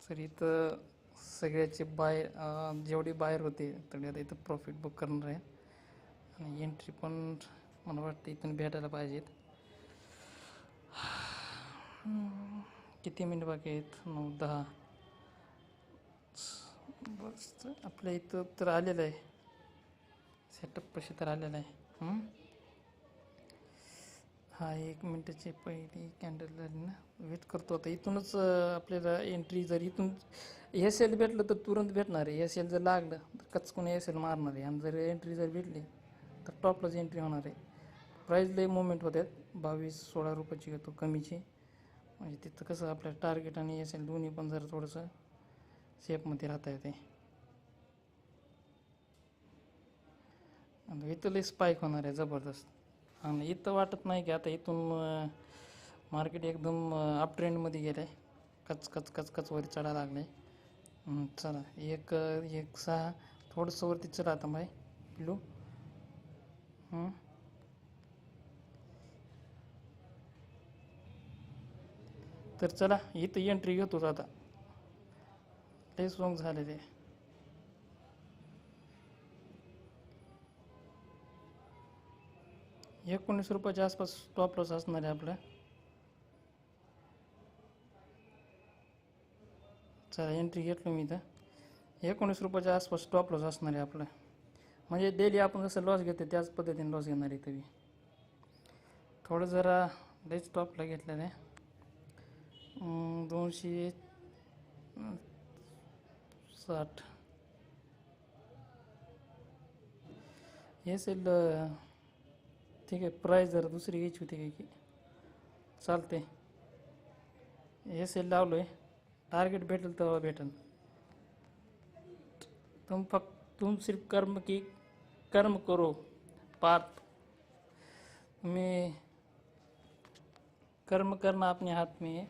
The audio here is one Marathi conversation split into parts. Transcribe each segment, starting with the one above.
सर इथं सगळ्याचे बाहेर जेवढे बाहेर होते तेवढे आता इथं प्रॉफिट बुक करणार आहे आणि एंट्री पण मला वाटतं इथून भेटायला पाहिजेत. किती मिनिट बाकी आहेत? 9-10. बस आपल्या इथं तर आलेलं आहे, सेटअप पैसे तर आलेलं आहे. हा 1 मिनिटाची पहिली कॅन्डल झाली ना, वेट करतो आता. इथूनच आपल्याला एंट्री जर इथून एस एल भेटलं तर तुरंत भेटणार आहे. एस एल जर लागलं तर कचकून एस एल मारणार आहे आणि जर एंट्री जर भेटली तर टॉपलाच एंट्री होणार आहे. प्राईज लय मुवमेंट होत्यात. 22-16 रुपयाची घेतो कमीची, म्हणजे तिथं कसं आपल्या टार्गेट आणि एस एल दोन्ही पण जर थोडंसं शेपमध्ये राहता येते. आणि इथं लय स्पाईक होणार आहे जबरदस्त. आणि इथं वाटत नाही की आता इथून मार्केट एकदम अप ट्रेंडमध्ये गेलं आहे. कच कच कच कच वर चढायला लागलं आहे. चला 1-6 थोडंसं वरती चला आता भाई पिलू. तर चला इथं एंट्री घेतोच आता. लय स्ट्रॉंग झालेले आहे. 19 रुपयाच्या आसपास स्टॉप लॉस असणार आहे आपलं. चला एंट्री घेतलो मी इथं. 19 रुपयाच्या आसपास स्टॉप लॉस असणार आहे आपलं. म्हणजे डेली आपण जसं लॉस घेतो त्याच पद्धतीने लॉस घेणार आहे. तरी थोडं जरा लय स्टॉपला घेतलेलं आहे. 260 हे सेल ठीक आहे. प्राईस जरा दुसरी घ्यायची होती काय की चालते. हे सेल लावलो आहे. टार्गेट भेटेल तेव्हा भेटेल. तुम सिर्फ कर्म करो पार्थ. तुम्ही कर्म करणं आपल्या हात में आहे.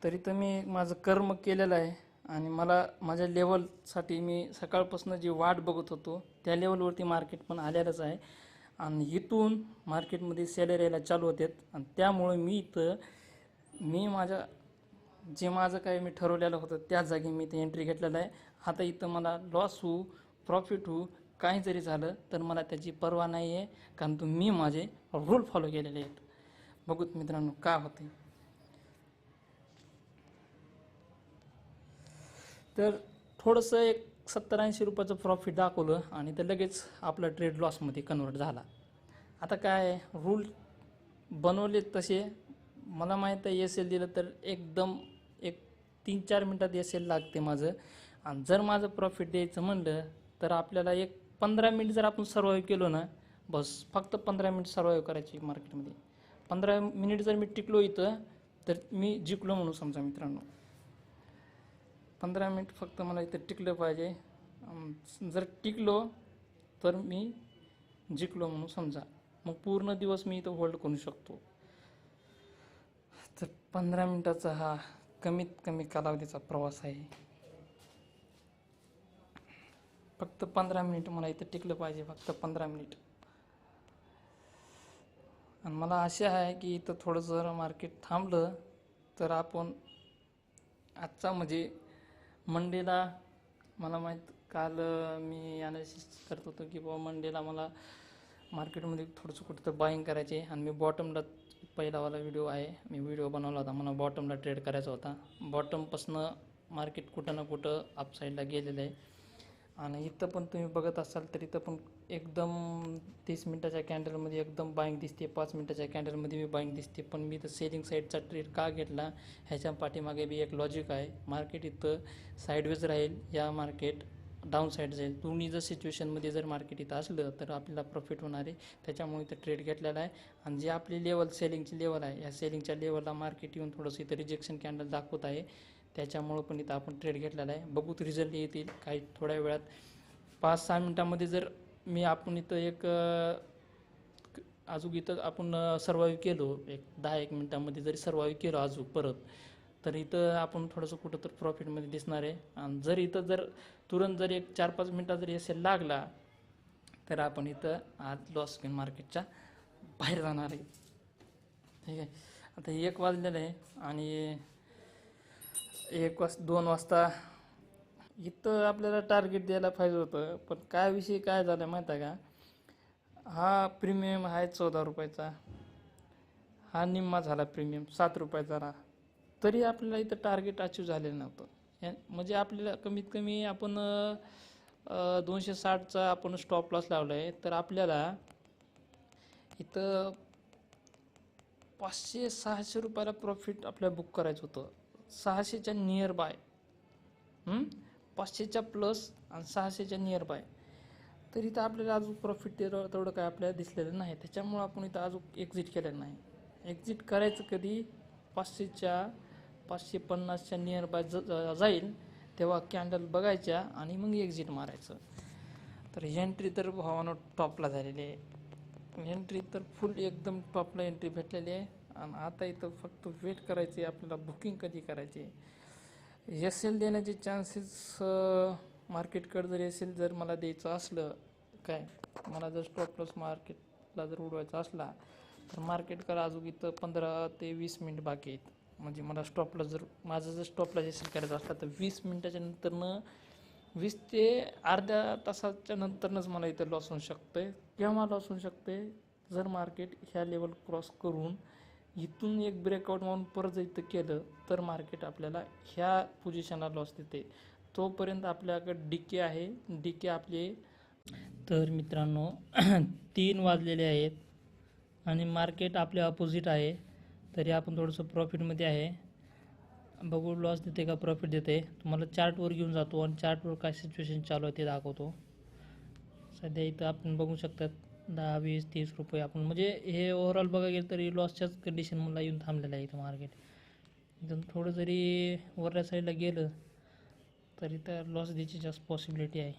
तरी तर मी माझं कर्म केलेलं आहे आणि मला माझ्या लेवलसाठी मी सकाळपासून जी वाट बघत होतो त्या लेवलवरती मार्केट पण आलेलंच आहे. आणि इथून मार्केटमध्ये सेलर यायला चालू होतात आणि त्यामुळे मी माझं काय मी ठरवलेलं होतं त्याच जागी मी ते एंट्री घेतलेलं आहे. आता इथं मला लॉस होऊ प्रॉफिट होऊ काही जरी झालं तर मला त्याची पर्वा नाही आहे, कारण मी माझे रूल फॉलो केलेले आहेत. बघूत मित्रांनो काय होतं. तर थोडंसं एक 70-80 रुपयाचं प्रॉफिट दाखवलं आणि ते लगेच आपला ट्रेड लॉसमध्ये कन्वर्ट झाला. आता काय रूल बनवले तसे. मला माहीत आहे एस एल दिलं तर एकदम 3-4 मिनटात एस एल लागते माझं. आणि जर माझं प्रॉफिट द्यायचं म्हणलं तर आपल्याला 15 मिनिट जर आपण सर्वाईव्ह केलो ना, बस फक्त 15 मिनिट सर्वाईव्ह करायची मार्केटमध्ये. 15 मिनिट जर मी टिकलो इथं तर मी जिंकलो म्हणून समजा मित्रांनो. 15 मिनिट फक्त मला इथं टिकलं पाहिजे. जर टिकलो तर मी जिंकलो म्हणून समजा. मग पूर्ण दिवस मी इथं होल्ड करू शकतो. तर 15 मिनिटाचा हा कमीत कमी कालावधीचा प्रवास आहे. फक्त 15 मिनिट मला इथं टिकलं पाहिजे, फक्त 15 मिनिट. आणि मला आशा आहे की इथं थोडं जर मार्केट थांबलं तर आपण आजचा म्हणजे मंडेला, मला माहीत काल मी ॲनालिसिस करत होतो की बाबा मंडेला मला मार्केटमध्ये थोडंसं कुठं तर बाईंग करायचे. आणि मी बॉटमला पहिलावाला व्हिडिओ आहे, मी व्हिडिओ बनवला होता. मला बॉटमला ट्रेड करायचा होता. बॉटमपासनं मार्केट कुठं ना कुठं अपसाईडला गेलेलं आहे. आणि इथं पण तुम्ही बघत असाल तर इथं पण एकदम 30 मिनटाच्या कॅन्डलमध्ये एकदम बाईंग दिसते. 5 मिनटाच्या कॅन्डलमध्ये मी बाईंग दिसते. पण मी इथं सेलिंग साईडचा ट्रेड का घेतला ह्याच्या पाठीमागे बी एक लॉजिक आहे. मार्केट इथं साईडवेज राहील, या मार्केट डाऊन साईड जाईल. दोन्ही जर सिच्युएशनमध्ये जर मार्केट इथं असलं तर आपल्याला प्रॉफिट होणार आहे. त्याच्यामुळे इथं ट्रेड घेतलेला आहे. आणि जी आपली लेवल सेलिंगची लेवल आहे, या सेलिंगच्या लेवलला मार्केट येऊन थोडंसं इथं रिजेक्शन कॅन्डल दाखवत आहे. त्याच्यामुळं पण इथं आपण ट्रेड घेतलेला आहे. बघूत रिझल्ट येतील काही थोड्या वेळात. 5-6 मिनटामध्ये जर आपण इथं अजून इथं आपण सर्वाईव्ह केलो, 10-1 मिनटामध्ये जरी सर्वाईव्ह केलो अजून परत, तर इथं आपण थोडंसं कुठं तर प्रॉफिटमध्ये दिसणार आहे. आणि जर इथं तुरंत जर 4-5 मिनटात जरी एस एल लागला तर आपण इथं आज लॉस घेऊन मार्केटच्या बाहेर जाणार आहे. ठीक आहे. आता 1 वाजलेलं आहे आणि 2 वाजता इथं आपल्याला टार्गेट द्यायला पाहिजे होतं, पण काय विषय काय झाला माहीत आहे का? हा प्रीमियम आहे 14 रुपयाचा, हा निम्मा झाला प्रीमियम 7 रुपयाचा राहा, तरी आपल्याला इथं टार्गेट अचीव झालेलं नव्हतं. म्हणजे आपल्याला कमीत कमी आपण 260चा आपण स्टॉप लॉस लावला आहे, तर आपल्याला इथं 500-600 रुपयाला प्रॉफिट आपल्याला बुक करायचं होतं. 600च्या नियर बाय, 500च्या प्लस आणि 600च्या नियर बाय. तर इथं आपल्याला अजून प्रॉफिट तेवढं काय आपल्याला दिसलेलं नाही, त्याच्यामुळं आपण इथं अजून एक्झिट केलेलं नाही. एक्झिट करायचं कधी? 550च्या नियर बाय जाईल तेव्हा कॅन्डल बघायच्या आणि मग एक्झिट मारायचं. तर एंट्री तर भावानं टॉपला झालेली आहे, एंट्री तर फुल एकदम टॉपला एंट्री भेटलेली आहे. आणि आता इथं फक्त वेट करायची आहे आपल्याला, बुकिंग कधी करायची. एस एल देण्याचे चान्सेस मार्केटकडे जर एस एल जर मला द्यायचं असलं, काय मला जर स्टॉप लॉस मार्केटला जर उडवायचा असला, तर मार्केटकडे अजून इथं 15 ते 20 मिनिट बाकी आहेत. म्हणजे मला स्टॉप लॉस जर माझं जर स्टॉप लॉस एस एल करायचा असला तर 20 मिनिटाच्या नंतरनं 20 ते अर्ध्या तासाच्या नंतरनंच मला इथं लॉस होऊ शकतं. केव्हा लॉस होऊ शकते? जर मार्केट ह्या लेवल क्रॉस करून इथून एक ब्रेकआउट मारून परत इथं केलं तर मार्केट आपल्याला ह्या पोझिशनला लॉस देते. तोपर्यंत आपल्याकडे डीके आहे, डीके आपले. तर मित्रांनो 3 वाजलेले आहेत आणि मार्केट आपल्या अपोजिट आहे, तरी आपण थोडंसं प्रॉफिटमध्ये आहे. बघू लॉस देते का प्रॉफिट देते. तुम्हाला चार्टवर घेऊन जातो आणि चार्टवर काय सिच्युएशन चालू आहे ते दाखवतो. सध्या इथं आपण बघू शकतात 10, 20, 30 रुपये आपण, म्हणजे हे ओव्हरऑल बघा गेलं तरी लॉसच्याच कंडिशन मला येऊन थांबलेलं आहे इथं मार्केट. इथून थोडं जरी वरल्या साईडला गेलं तरी तर लॉस द्यायची जास्त पॉसिबिलिटी आहे.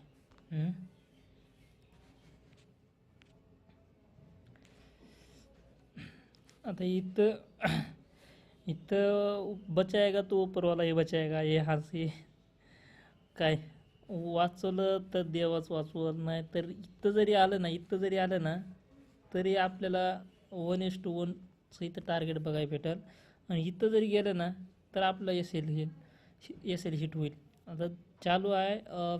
आता इथं बचाएगा तो ऊपरवाला हे बचाएगा, हे हाच काय वाचवलं तर देवाच वाचवत नाही. तर इथं जरी आलं ना तरी आपल्याला 1:1चं इथं टार्गेट बघायला भेटेल. आणि इथं जरी गेलं ना तर आपलं एस एल हिट होईल. आता चालू आहे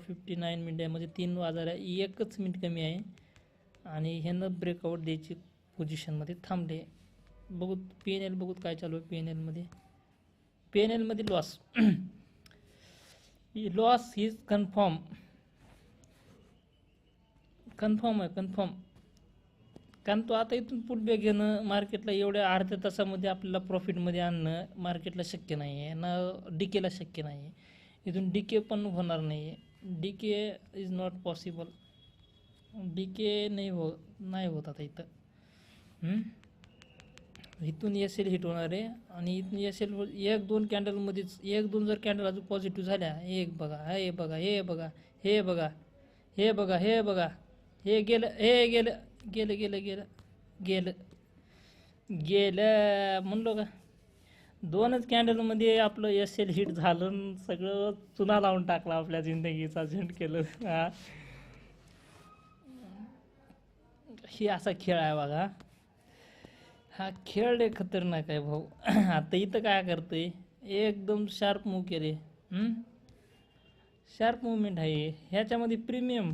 59 मिनिट, म्हणजे 3 वाजायला 1च मिनिट कमी आहे आणि ह्यानं ब्रेकआउट द्यायची पोझिशनमध्ये थांबले. बघू PNL बघू काय चालू आहे. PNL मध्ये लॉस लॉस इज कन्फर्म आहे. कारण तो आता इथून पुढे घेणं मार्केटला एवढ्या अर्ध्या तासामध्ये आपल्याला प्रॉफिटमध्ये आणणं मार्केटला शक्य नाही आहे ना, डीकेला शक्य नाही आहे. इथून डीके पण होणार नाही आहे. DK is not possible. DK नाही होत आता इथं. इथून एस एल हिट होणार आहे आणि इथून एस एल 1-2 कॅन्डलमध्येच 1-2 जर कॅन्डल अजून पॉझिटिव्ह झाल्या, हे बघा हे गेलं म्हणलो का. 2च कॅन्डलमध्ये आपलं एस एल हिट झालं, सगळं चुना लावून टाकला आपल्या जिंदगीचा, झंड केलं. ही असा खेळ आहे बघा, हा खेळ लय खतरनाक आहे भाऊ. आता इथं काय करतोय, एकदम शार्प मूव केले. शार्प मुवमेंट आहे ह्याच्यामध्ये. प्रीमियम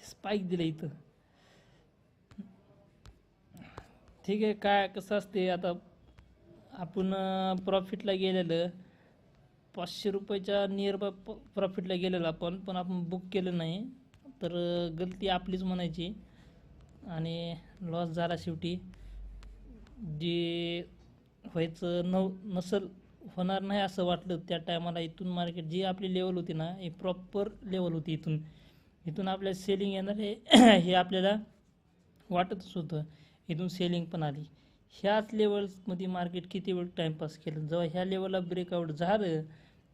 स्पाईक दिलं इथं. ठीक आहे, काय कसं असते आता आपण प्रॉफिटला गेलेलं 500 रुपयाच्या नियर बाय प्रॉफिटला गेलेलं पण आपण बुक केलं नाही, तर गलती आपलीच म्हणायची आणि लॉस झाला शेवटी. जे व्हायचं नसल होणार नाही असं वाटलं त्या टायमाला. इथून मार्केट जी आपली लेवल होती ना, ही प्रॉपर लेवल होती. इथून आपल्याला सेलिंग येणार हे आपल्याला वाटतच होतं. इथून सेलिंग पण आली. ह्याच लेवल्समध्ये मार्केट किती वेळ टाईमपास केलं. जेव्हा ह्या लेवलला ब्रेकआउट झालं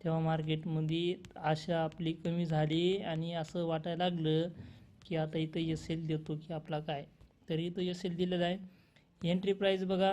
तेव्हा मार्केटमध्ये आशा आपली कमी झाली आणि असं वाटायला लागलं की आता इथं एस एल देतो की आपला काय. तरी इथं एस एल दिलेला आहे. एंट्री प्राईस बघा